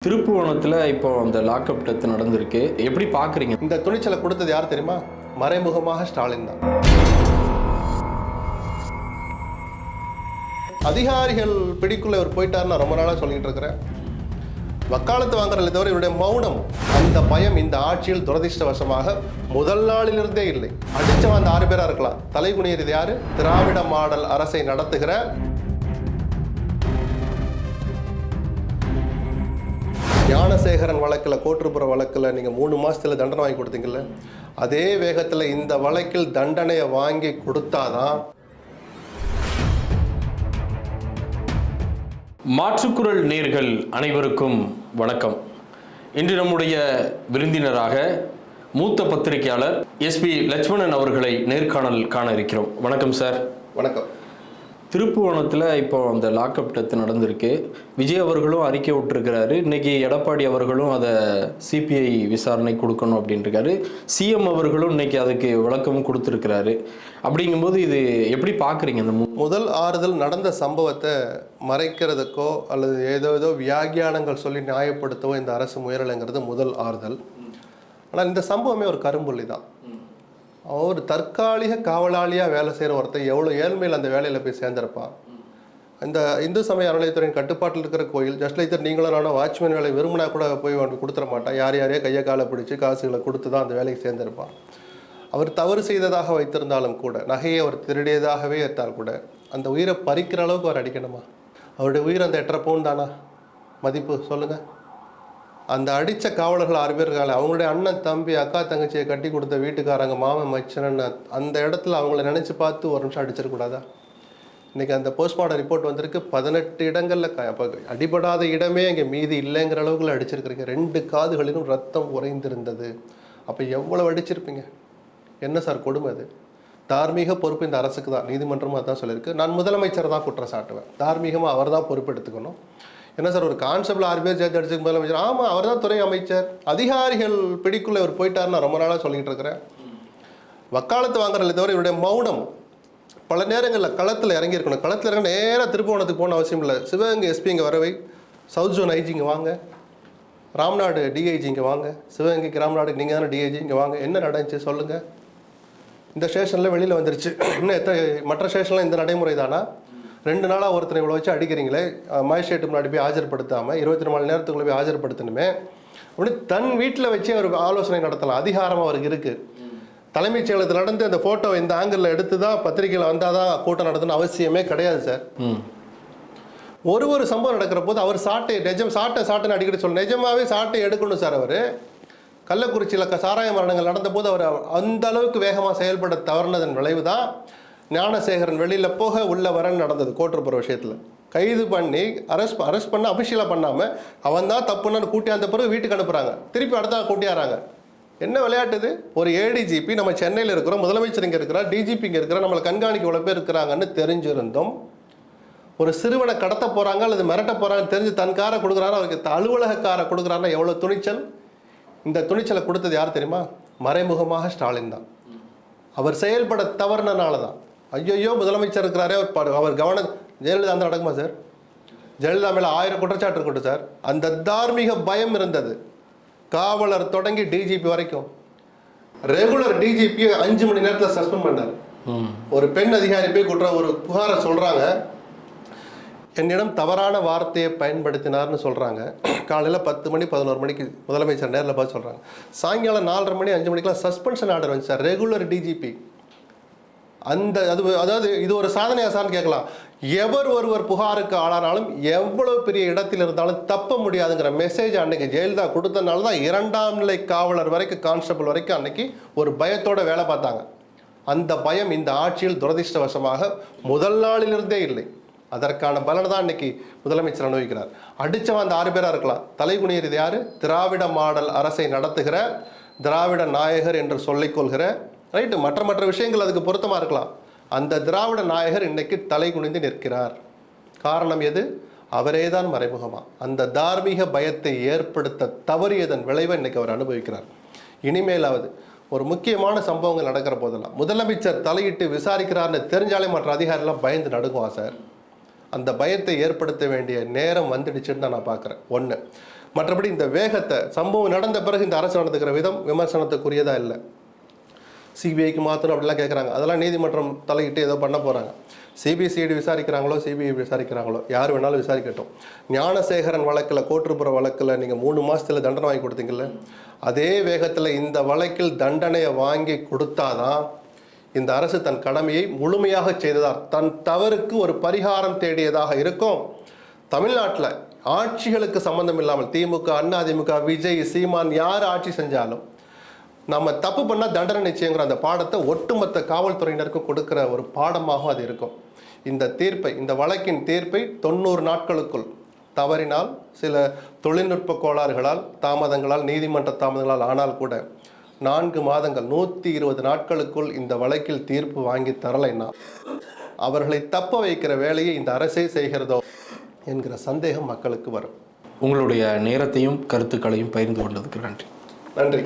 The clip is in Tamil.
திருப்புவனத்தில் இப்போ அந்த லாக்அப் டெத் நடந்திருக்கு. எப்படி பார்க்குறீங்க? இந்த துணிச்சலை கொடுத்தது யார் தெரியுமா? மறைமுகமாக ஸ்டாலின் தான். அதிகாரிகள் பிடிக்குள்ள இவர் போயிட்டாருன்னு நான் ரொம்ப நாளாக சொல்லிட்டு இருக்கிறேன். வக்காலத்து வாங்குறதை தவிர இவருடைய மௌனம், அந்த பயம் இந்த ஆட்சியில் துரதிர்ஷ்டவசமாக முதல் நாளிலிருந்தே இல்லை. அடிச்சவன் அந்த 6 பேரா இருக்கலாம். தலைகுனியது யாரு? திராவிட மாடல் அரசை நடத்துகிற ஞானசேகரன் வழக்கில், கோட்டுப்புற வழக்கில் நீங்கள் 3 மாதத்தில் தண்டனை வாங்கி கொடுத்தீங்கல்ல, அதே வேகத்தில் இந்த வழக்கில் தண்டனையை வாங்கி கொடுத்தாதான். மாற்றுக்குரல் நேர்கள் அனைவருக்கும் வணக்கம். இன்று நம்முடைய விருந்தினராக மூத்த பத்திரிகையாளர் எஸ்பி லட்சுமணன் அவர்களை நேர்காணல் காண இருக்கிறோம். வணக்கம் சார். வணக்கம். திருப்புவனத்தில் இப்போ அந்த லாக்அப் டெத் நடந்திருக்கு. விஜய் அவர்களும் அறிக்கை விட்டுருக்கிறாரு. இன்னைக்கு எடப்பாடி அவர்களும் அதை சிபிஐ விசாரணை கொடுக்கணும் அப்படின்ட்டுருக்காரு. சிஎம் அவர்களும் இன்னைக்கு அதுக்கு விளக்கமும் கொடுத்துருக்கிறாரு. அப்படிங்கும்போது இது எப்படி பார்க்குறீங்க? இந்த முதல் ஆறுதல் நடந்த சம்பவத்தை மறைக்கிறதுக்கோ அல்லது ஏதோ வியாகியானங்கள் சொல்லி நியாயப்படுத்தவோ இந்த அரசு முயறலைங்கிறது முதல் ஆறுதல். ஆனால் இந்த சம்பவமே ஒரு கரும்புள்ளி தான். அவர் தற்காலிக காவலாளியாக வேலை செய்கிற ஒருத்தர் எவ்வளோ ஏழ்மையில் அந்த வேலையில் போய் சேர்ந்திருப்பான். இந்த இந்து சமய அறநிலையத்துறையின் கட்டுப்பாட்டில் இருக்கிற கோயில், ஜஸ்ட் லைக் நீங்களும் நானும் வாட்ச்மேன் வேலை விரும்பினா கூட போய் கொடுத்துட மாட்டான். யாரையே கையை காலை பிடிச்சி காசுகளை கொடுத்து தான் அந்த வேலைக்கு சேர்ந்திருப்பான். அவர் தவறு செய்ததாக வைத்திருந்தாலும் கூட, நகையை அவர் திருடியதாகவே இருந்தால் கூட, அந்த உயிரை பறிக்கிற அளவுக்கு அவர் அடிக்கணுமா? அவருடைய உயிர் அந்த 8.5 பவுன் தானா மதிப்பு? சொல்லுங்கள். அந்த அடித்த காவலர்கள் 6 பேர் இருக்காங்க. அவங்களுடைய அண்ணன், தம்பி, அக்கா, தங்கச்சியை கட்டி கொடுத்த வீட்டுக்காரங்க, மாமன், மச்சனன், அந்த இடத்துல அவங்கள நினச்சி பார்த்து ஒரு நிமிஷம் அடிச்சிடக்கூடாதா? இன்றைக்கி அந்த போஸ்ட்மார்ட்டம் ரிப்போர்ட் வந்திருக்கு. 18 இடங்களில் அப்போ அடிபடாத இடமே இங்கே மீதி இல்லைங்கிற அளவுக்குள்ள அடிச்சிருக்கிறீங்க. 2 காதுகளிலும் ரத்தம் உறைந்திருந்தது. அப்போ எவ்வளோ அடிச்சிருப்பீங்க? என்ன சார் கொடுமை அது? தார்மீக பொறுப்பு இந்த அரசுக்கு தான். நீதிமன்றமாக தான் சொல்லியிருக்கு. நான் முதலமைச்சர் தான் குற்றம் சாட்டுவேன். தார்மீகமாக அவர் தான் பொறுப்பு எடுத்துக்கணும். என்ன சார், ஒரு கான்ஸ்டபிள் 6 பேர் சேர்த்து அடிச்சுக்கு முதலமைச்சர்? ஆமாம், அவர் தான் துறை அமைச்சர். அதிகாரிகள் பிடிக்குள்ள இவர் போயிட்டாருன்னு நான் ரொம்ப நாளாக சொல்லிட்டு இருக்கிறேன். வக்காலத்து வாங்குறதை தவிர இவருடைய மௌனம், பல நேரங்களில் களத்தில் இறங்கியிருக்கணும். களத்தில் இறங்க நேராக திருப்புவனத்துக்கு போன அவசியம் இல்லை. சிவகங்கை எஸ்பி இங்கே வரவை, சவுத் ஜோன் ஐஜி இங்கே வாங்க, ராம்நாடு டிஐஜி இங்கே வாங்க, சிவகங்கைக்கு ராம்நாடு நீங்கள் தானே டிஐஜி இங்கே வாங்க. என்ன நடந்துச்சு சொல்லுங்கள். இந்த ஸ்டேஷனில் வெளியில் வந்துருச்சு. இன்னும் மற்ற ஸ்டேஷன்லாம் இந்த நடைமுறை தானா? 2 நாளாக ஒருத்தரை இவ்வளோ வச்சு அடிக்கிறீங்களே, மேஜிஸ்ட்ரேட்டு முன்னாடி போய் ஆஜர்படுத்தாமல் 24 மணி நேரத்துக்குள்ளே போய் ஆஜர்படுத்தணுமே. அப்படி தன் வீட்டில் வச்சு அவர் ஆலோசனை நடத்தலாம். அதிகாரம் அவருக்கு இருக்குது. தலைமைச் செயலகத்தில் நடந்து அந்த ஃபோட்டோ இந்த ஆங்கிளில் எடுத்து தான் பத்திரிகையில் வந்தால் தான் கூட்டம் நடத்தணும் அவசியமே கிடையாது சார். ஒரு சம்பவம் நடக்கிற போது அவர் சாட்டைன்னு அடிக்கடி சொல்லணும். நிஜமாகவே சாட்டை எடுக்கணும் சார். அவர் கள்ளக்குறிச்சியில் சாராய மரணங்கள் நடந்த போது அவர் அந்த அளவுக்கு வேகமாக செயல்பட தவறுனதன் விளைவு தான் ஞானசேகரன் வெளியில் போக உள்ள வரன்னு நடந்தது. கோட்டுப்புற விஷயத்தில் கைது பண்ணி அரெஸ்ட் பண்ண அபிஷியலாக பண்ணாமல் அவன் தான் தப்புன்னு கூட்டியாந்த பிறகு வீட்டுக்கு அனுப்புகிறாங்க. திருப்பி அடுத்த கூட்டியாராங்க. என்ன விளையாட்டுது? ஒரு ஏடிஜிபி நம்ம சென்னையில் இருக்கிறோம், முதலமைச்சர் இங்கே இருக்கிறார், டிஜிபி இங்கே இருக்கிறார், நம்மளை கண்காணிக்க இவ்வளோ பேர் இருக்கிறாங்கன்னு தெரிஞ்சிருந்தோம். ஒரு சிறுவனை கடத்த போகிறாங்க அல்லது மிரட்ட போகிறாங்கன்னு தெரிஞ்சு தன் காரை கொடுக்குறாரு, அவருக்கு அலுவலக காரை கொடுக்குறாருன்னா எவ்வளோ துணிச்சல்? இந்த துணிச்சலை கொடுத்தது யார் தெரியுமா? மறைமுகமாக ஸ்டாலின் தான். அவர் செயல்பட தவறுனால தான். ஐயோ முதலமைச்சர் இருக்கிறாரே, அவர் கவனம். ஜெயலலிதா அந்த நடக்குமா சார்? ஜெயலலிதா மேலே 1000 குற்றச்சாட்டு இருக்கட்டும் சார். அந்த தார்மீக பயம் இருந்தது. காவலர் தொடங்கி டிஜிபி வரைக்கும். ரெகுலர் டிஜிபி 5 மணி நேரத்தில் சஸ்பெண்ட் பண்ணார். ஒரு பெண் அதிகாரி போய் ஒரு புகாரை சொல்கிறாங்க. என்னிடம் தவறான வார்த்தையை பயன்படுத்தினார்னு சொல்கிறாங்க. காலையில் 10 மணி 11 மணிக்கு முதலமைச்சர் நேரில் பார்த்து சொல்கிறாங்க. சாயங்காலம் 4:30 மணி 5 மணிக்கெலாம் சஸ்பென்ஷன் ஆர்டர் வந்துச்சு சார். Regular DGP. அதாவது இது ஒரு சாதனையா சார்னு கேட்கலாம். ஒருவர் புகாருக்கு ஆளானாலும் எவ்வளவு பெரிய இடத்தில் இருந்தாலும் தப்ப முடியாதுங்கிற மெசேஜ் அன்னைக்கு ஜெயலலிதா கொடுத்தனால தான் 2ஆம் நிலை காவலர் வரைக்கும், கான்ஸ்டபிள் வரைக்கும் அன்னைக்கு ஒரு பயத்தோட வேலை பார்த்தாங்க. அந்த பயம் இந்த ஆட்சியில் துரதிர்ஷ்டவசமாக முதல் நாளிலிருந்தே இல்லை. அதற்கான பலனை தான் இன்னைக்கு முதலமைச்சர் அனுபவிக்கிறார். அடித்தவன் அந்த 6 பேராக இருக்கலாம். தலைகுனியது யாரு? திராவிட மாடல் அரசை நடத்துகிற திராவிட நாயகர் என்று சொல்லிக்கொள்கிற, ரைட்டு, மற்ற விஷயங்கள் அதுக்கு பொருத்தமாக இருக்கலாம். அந்த திராவிட நாயகர் இன்னைக்கு தலை குனிந்து நிற்கிறார். காரணம் எது? அவரே தான் மறைமுகமாக அந்த தார்மீக பயத்தை ஏற்படுத்த தவறியதன் விளைவை இன்னைக்கு அவர் அனுபவிக்கிறார். இனிமேலாவது ஒரு முக்கியமான சம்பவங்கள் நடக்கிற போதெல்லாம் முதலமைச்சர் தலையிட்டு விசாரிக்கிறார்னு தெரிஞ்சாலே மற்ற அதிகாரிலாம் பயந்து நடுங்குவா சார். அந்த பயத்தை ஏற்படுத்த வேண்டிய நேரம் வந்துடுச்சுன்னு தான் நான் பார்க்குறேன். 1 மற்றபடி இந்த வேகத்தை, சம்பவம் நடந்த பிறகு இந்த அரசு நடந்துக்கிற விதம் விமர்சனத்துக்குரியதா இல்லை. சிபிஐக்கு மாற்றணும் அப்படிலாம் கேட்குறாங்க. அதெல்லாம் நீதிமன்றம் தலையிட்டு ஏதோ பண்ண போகிறாங்க. சிபிசிஐடி விசாரிக்கிறாங்களோ, சிபிஐ விசாரிக்கிறாங்களோ, யார் வேணாலும் விசாரிக்கட்டும். ஞானசேகரன் வழக்கில், கோட்டுப்புற வழக்கில் நீங்கள் 3 மாதத்தில் தண்டனை வாங்கி கொடுத்தீங்கல்ல, அதே வேகத்தில் இந்த வழக்கில் தண்டனையை வாங்கி கொடுத்தாதான் இந்த அரசு தன் கடமையை முழுமையாக செய்ததால் தன் தவறுக்கு ஒரு பரிகாரம் தேடியதாக இருக்கும். தமிழ்நாட்டில் ஆட்சிகளுக்கு சம்பந்தம் இல்லாமல் திமுக, அதிமுக, விஜய், சீமான் யார் ஆட்சி செஞ்சாலும் நம்ம தப்பு பண்ணால் தண்டனை நிச்சயங்கிற அந்த பாடத்தை ஒட்டுமொத்த காவல்துறையினருக்கும் கொடுக்குற ஒரு பாடமாகவும் அது இருக்கும். இந்த தீர்ப்பை, இந்த வழக்கின் தீர்ப்பை 90 நாட்களுக்குள் தவறினால், சில தொழில்நுட்ப கோளாறுகளால், தாமதங்களால், நீதிமன்ற தாமதங்களால் ஆனால் கூட 4 மாதங்கள் 120 நாட்களுக்குள் இந்த வழக்கில் தீர்ப்பு வாங்கி தரலைன்னா அவர்களை தப்ப வைக்கிற வேலையை இந்த அரசே செய்கிறதோ என்கிற சந்தேகம் மக்களுக்கு வரும். உங்களுடைய நேரத்தையும் கருத்துக்களையும் பகிர்ந்து கொண்டதுக்கு நன்றி. நன்றி.